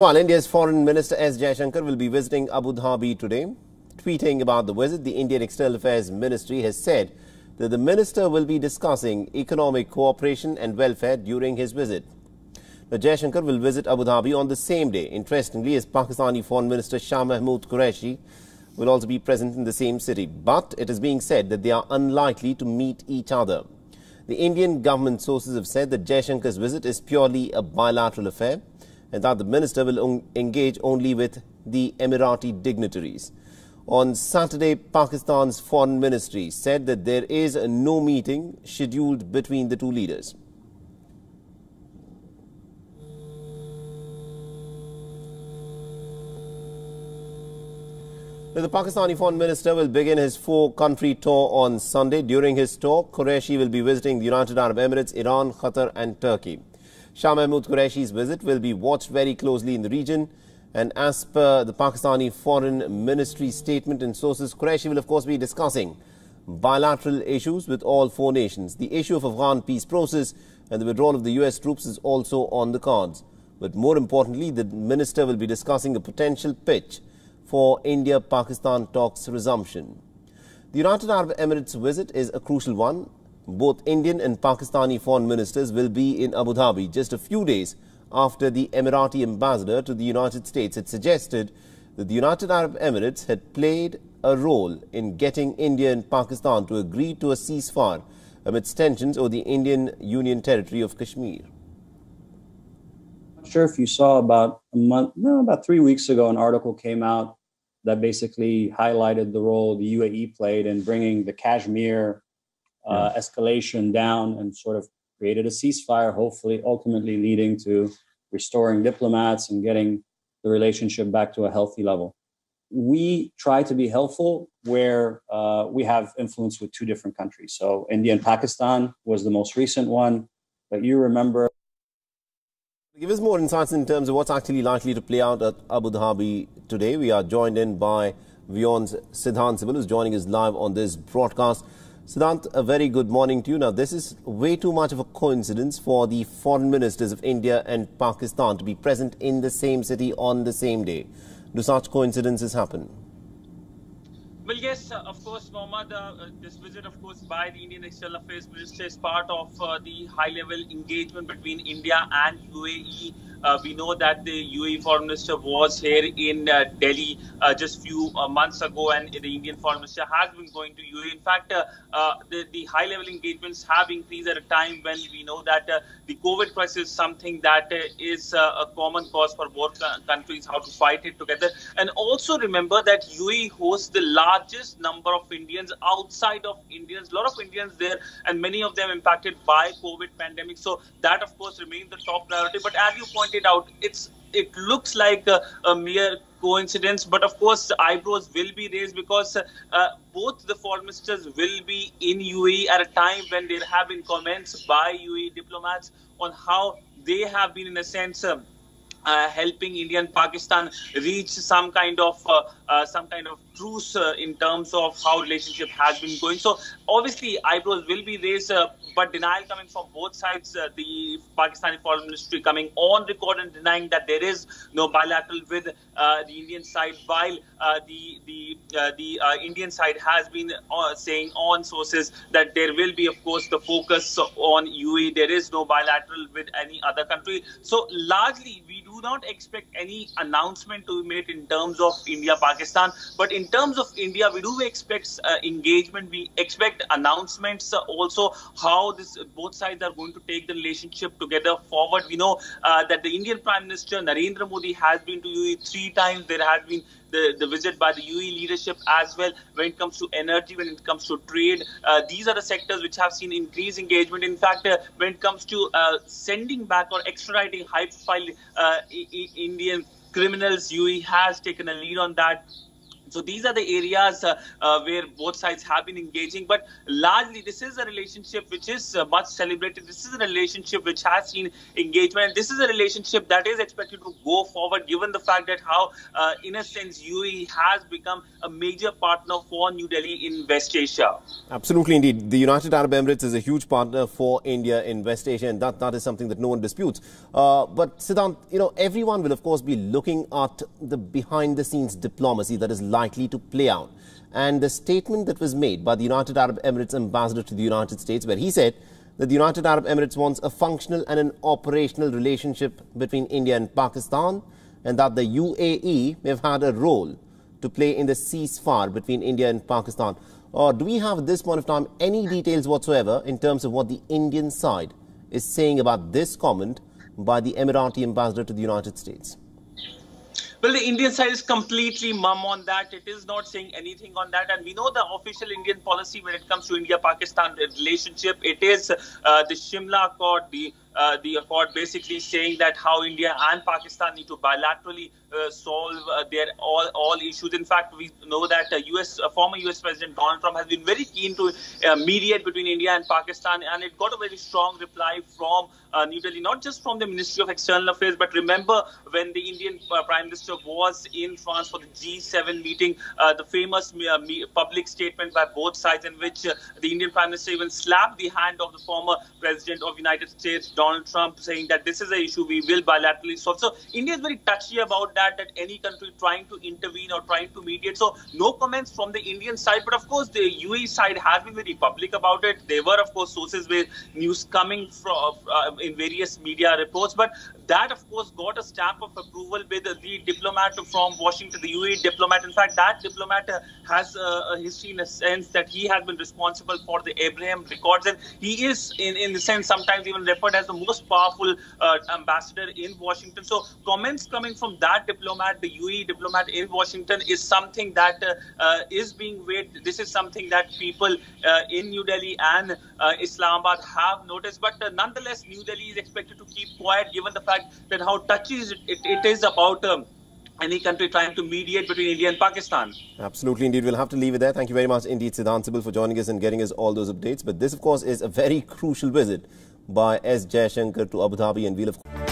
While India's Foreign Minister S Jaishankar will be visiting Abu Dhabi today, tweeting about the visit, the Indian External Affairs Ministry has said that the minister will be discussing economic cooperation and welfare during his visit. Now, Jaishankar will visit Abu Dhabi on the same day. Interestingly, as Pakistani Foreign Minister Shah Mahmood Qureshi will also be present in the same city. But it is being said that they are unlikely to meet each other. The Indian government sources have said that Jaishankar's visit is purely a bilateral affair, and that the minister will engage only with the Emirati dignitaries. On Saturday, Pakistan's foreign ministry said that there is no meeting scheduled between the two leaders. The Pakistani foreign minister will begin his four-country tour on Sunday. During his tour, Qureshi will be visiting the United Arab Emirates, Iran, Qatar and Turkey. Shah Mahmood Qureshi's visit will be watched very closely in the region, and as per the Pakistani Foreign Ministry statement and sources, Qureshi will of course be discussing bilateral issues with all four nations. The issue of Afghan peace process and the withdrawal of the US troops is also on the cards. But more importantly, the minister will be discussing a potential pitch for India-Pakistan talks resumption. The United Arab Emirates visit is a crucial one. Both Indian and Pakistani foreign ministers will be in Abu Dhabi just a few days after the Emirati ambassador to the United States had suggested that the United Arab Emirates had played a role in getting India and Pakistan to agree to a ceasefire amidst tensions over the Indian Union territory of Kashmir. I'm not sure if you saw about 3 weeks ago, an article came out that basically highlighted the role the UAE played in bringing the Kashmir escalation down and sort of created a ceasefire, hopefully ultimately leading to restoring diplomats and getting the relationship back to a healthy level. We try to be helpful where we have influence with two different countries. So India and Pakistan was the most recent one, but you remember. Give us more insights in terms of what's actually likely to play out at Abu Dhabi today. We are joined in by WION's Siddhant Sibal, who's joining us live on this broadcast. Siddhant, a very good morning to you. Now, this is way too much of a coincidence for the foreign ministers of India and Pakistan to be present in the same city on the same day. Do such coincidences happen? Well, yes, of course, Mohammad, this visit, of course, by the Indian External Affairs Minister is part of the high-level engagement between India and UAE. We know that the UAE Foreign Minister was here in Delhi just a few months ago, and the Indian Foreign Minister has been going to UAE. In fact, the high-level engagements have increased at a time when we know that the COVID crisis is something that is a common cause for both countries, how to fight it together. And also remember that UAE hosts the largest number of Indians outside of Indians, a lot of Indians there, and many of them impacted by COVID pandemic. So that, of course, remains the top priority. But as you pointed out, it looks like a mere coincidence, but of course eyebrows will be raised because both the foreign ministers will be in UAE at a time when there have been comments by UAE diplomats on how they have been, in a sense, helping India and Pakistan reach some kind of truce in terms of how relationship has been going. So obviously eyebrows will be raised, but denial coming from both sides. The Pakistani Foreign Ministry coming on record and denying that there is no bilateral with the Indian side, while the Indian side has been saying on sources that there will be, of course, the focus on UAE. There is no bilateral with any other country. So largely, we do not expect any announcement to be made in terms of India-Pakistan. But in terms of India, we do expect engagement. We expect announcements also how both sides are going to take the relationship together forward. We know that the Indian Prime Minister Narendra Modi has been to UAE 3 times. There has been the visit by the UAE leadership as well when it comes to energy, when it comes to trade. These are the sectors which have seen increased engagement. In fact, when it comes to sending back or extraditing high-profile Indian criminals, UAE has taken a lead on that. So these are the areas where both sides have been engaging. But largely, this is a relationship which is much celebrated. This is a relationship which has seen engagement. This is a relationship that is expected to go forward, given the fact that how, in a sense, UAE has become a major partner for New Delhi in West Asia. Absolutely, indeed. The United Arab Emirates is a huge partner for India in West Asia, and that is something that no one disputes. But Siddhant, everyone will, of course, be looking at the behind-the-scenes diplomacy that is likely to play out. And the statement that was made by the United Arab Emirates ambassador to the United States, where he said that the United Arab Emirates wants a functional and an operational relationship between India and Pakistan, and that the UAE may have had a role to play in the ceasefire between India and Pakistan. Do we have at this point of time any details whatsoever in terms of what the Indian side is saying about this comment by the Emirati ambassador to the United States? Well, the Indian side is completely mum on that. It is not saying anything on that. And we know the official Indian policy when it comes to India-Pakistan relationship. It is the Shimla Accord, the accord basically saying that how India and Pakistan need to bilaterally solve their all issues. In fact, we know that former US President Donald Trump has been very keen to mediate between India and Pakistan, and it got a very strong reply from New Delhi, not just from the Ministry of External Affairs, but remember when the Indian Prime Minister was in France for the G7 meeting, the famous public statement by both sides in which the Indian Prime Minister even slapped the hand of the former President of the United States, Donald Trump, saying that this is an issue we will bilaterally solve. So India is very touchy about that any country trying to intervene or trying to mediate. So no comments from the Indian side, but of course the UAE side has been very public about it. There were of course sources with news coming from in various media reports, but that of course got a stamp of approval with the diplomat from Washington, the UAE diplomat. In fact, that diplomat has a history in a sense that he has been responsible for the Abraham Accords, and he is in the sense sometimes even referred as the most powerful ambassador in Washington. So comments coming from that diplomat, the UAE diplomat in Washington, is something that is being weighed. This is something that people in New Delhi and Islamabad have noticed. But nonetheless, New Delhi is expected to keep quiet given the fact that how touchy it is about any country trying to mediate between India and Pakistan. Absolutely, indeed. We'll have to leave it there. Thank you very much indeed, Siddhant Sibal, for joining us and getting us all those updates. But this, of course, is a very crucial visit by S Jaishankar to Abu Dhabi, and we'll, of course,